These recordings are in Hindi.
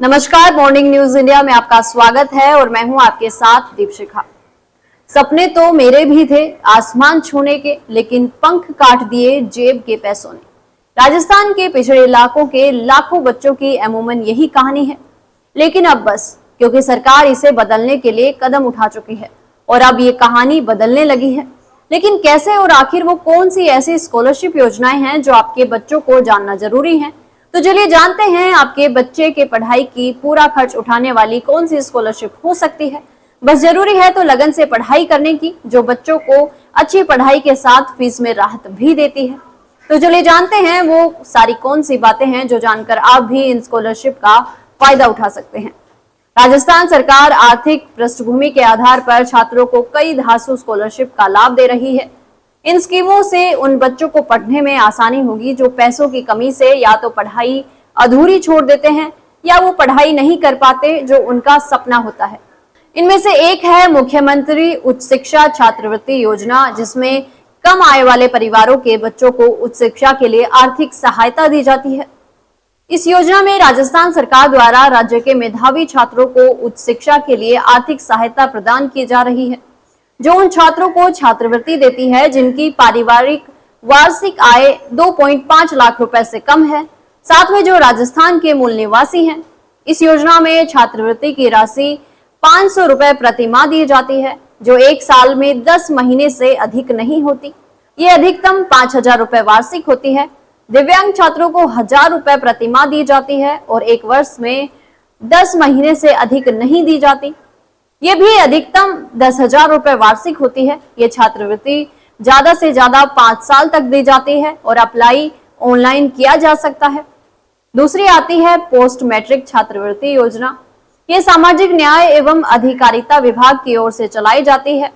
नमस्कार, मॉर्निंग न्यूज इंडिया में आपका स्वागत है और मैं हूं आपके साथ दीपशिखा। सपने तो मेरे भी थे आसमान छूने के, लेकिन पंख काट दिए जेब के पैसों ने। राजस्थान के पिछड़े इलाकों के लाखों बच्चों की अमूमन यही कहानी है, लेकिन अब बस क्योंकि सरकार इसे बदलने के लिए कदम उठा चुकी है और अब ये कहानी बदलने लगी है। लेकिन कैसे और आखिर वो कौन सी ऐसी स्कॉलरशिप योजनाएं हैं जो आपके बच्चों को जानना जरूरी है? तो चलिए जानते हैं आपके बच्चे के पढ़ाई की पूरा खर्च उठाने वाली कौन सी स्कॉलरशिप हो सकती है। बस जरूरी है तो लगन से पढ़ाई करने की, जो बच्चों को अच्छी पढ़ाई के साथ फीस में राहत भी देती है। तो चलिए जानते हैं वो सारी कौन सी बातें हैं जो जानकर आप भी इन स्कॉलरशिप का फायदा उठा सकते हैं। राजस्थान सरकार आर्थिक पृष्ठभूमि के आधार पर छात्रों को कई धासु स्कॉलरशिप का लाभ दे रही है। इन स्कीमों से उन बच्चों को पढ़ने में आसानी होगी जो पैसों की कमी से या तो पढ़ाई अधूरी छोड़ देते हैं या वो पढ़ाई नहीं कर पाते जो उनका सपना होता है। इनमें से एक है मुख्यमंत्री उच्च शिक्षा छात्रवृत्ति योजना, जिसमें कम आय वाले परिवारों के बच्चों को उच्च शिक्षा के लिए आर्थिक सहायता दी जाती है। इस योजना में राजस्थान सरकार द्वारा राज्य के मेधावी छात्रों को उच्च शिक्षा के लिए आर्थिक सहायता प्रदान की जा रही है, जो उन छात्रों को छात्रवृत्ति देती है जिनकी पारिवारिक वार्षिक आय 2.5 लाख रुपए से कम है, साथ में जो राजस्थान के मूल निवासी हैं। इस योजना में छात्रवृत्ति की राशि 500 रुपए प्रति माह दी जाती है, जो एक साल में 10 महीने से अधिक नहीं होती। ये अधिकतम 5000 रुपए वार्षिक होती है। दिव्यांग छात्रों को 1000 रुपए प्रति माह दी जाती है और एक वर्ष में 10 महीने से अधिक नहीं दी जाती। ये भी अधिकतम 10,000 रुपए वार्षिक होती है। ये छात्रवृत्ति ज्यादा से ज्यादा 5 साल तक दी जाती है और अप्लाई ऑनलाइन किया जा सकता है। दूसरी आती है पोस्ट मैट्रिक छात्रवृत्ति योजना। ये सामाजिक न्याय एवं अधिकारिता विभाग की ओर से चलाई जाती है।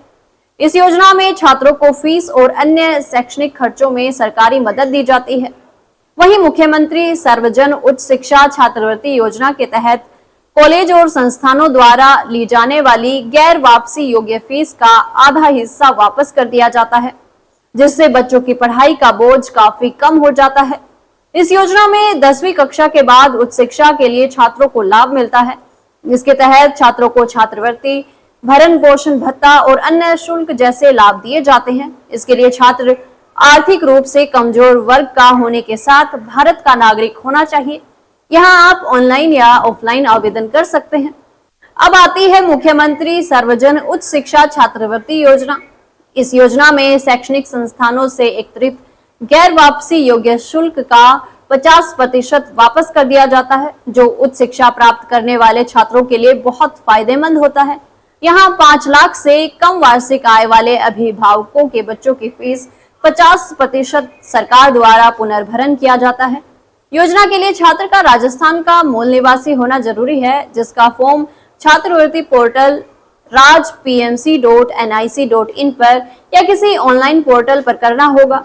इस योजना में छात्रों को फीस और अन्य शैक्षणिक खर्चों में सरकारी मदद दी जाती है। वहीं मुख्यमंत्री सर्वजन उच्च शिक्षा छात्रवृत्ति योजना के तहत कॉलेज और संस्थानों द्वारा ली जाने वाली गैर वापसी योग्य फीस का आधा हिस्सा वापस कर दिया जाता है, जिससे बच्चों की पढ़ाई का बोझ काफी कम हो जाता है। इस योजना में 10वीं कक्षा के बाद उच्च शिक्षा के लिए छात्रों को लाभ मिलता है, जिसके तहत छात्रों को छात्रवृत्ति, भरण पोषण भत्ता और अन्य शुल्क जैसे लाभ दिए जाते हैं। इसके लिए छात्र आर्थिक रूप से कमजोर वर्ग का होने के साथ भारत का नागरिक होना चाहिए। यहाँ आप ऑनलाइन या ऑफलाइन आवेदन कर सकते हैं। अब आती है मुख्यमंत्री सर्वजन उच्च शिक्षा छात्रवृत्ति योजना। इस योजना में शैक्षणिक संस्थानों से एकत्रित गैर वापसी योग्य शुल्क का 50% वापस कर दिया जाता है, जो उच्च शिक्षा प्राप्त करने वाले छात्रों के लिए बहुत फायदेमंद होता है। यहाँ 5 लाख से कम वार्षिक आय वाले अभिभावकों के बच्चों की फीस 50% सरकार द्वारा पुनर्भरण किया जाता है। योजना के लिए छात्र का राजस्थान का मूल निवासी होना जरूरी है, जिसका फॉर्म छात्रवृत्ति पोर्टल rajpmc.nic.in पर या किसी ऑनलाइन पोर्टल पर करना होगा।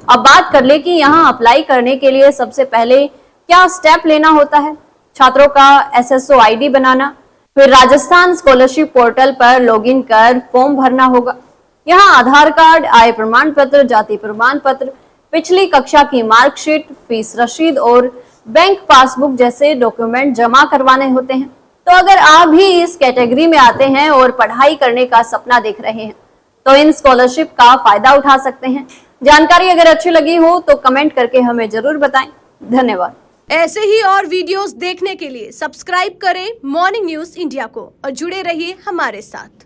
अब बात कर ले कि यहाँ अप्लाई करने के लिए सबसे पहले क्या स्टेप लेना होता है। छात्रों का SSO ID बनाना, फिर राजस्थान स्कॉलरशिप पोर्टल पर लॉगिन कर फॉर्म भरना होगा। यहाँ आधार कार्ड, आय प्रमाण पत्र, जाति प्रमाण पत्र, पिछली कक्षा की मार्कशीट, फीस रसीद और बैंक पासबुक जैसे डॉक्यूमेंट जमा करवाने होते हैं। तो अगर आप भी इस कैटेगरी में आते हैं और पढ़ाई करने का सपना देख रहे हैं तो इन स्कॉलरशिप का फायदा उठा सकते हैं। जानकारी अगर अच्छी लगी हो तो कमेंट करके हमें जरूर बताएं। धन्यवाद। ऐसे ही और वीडियोस देखने के लिए सब्सक्राइब करें मॉर्निंग न्यूज इंडिया को और जुड़े रहिए हमारे साथ।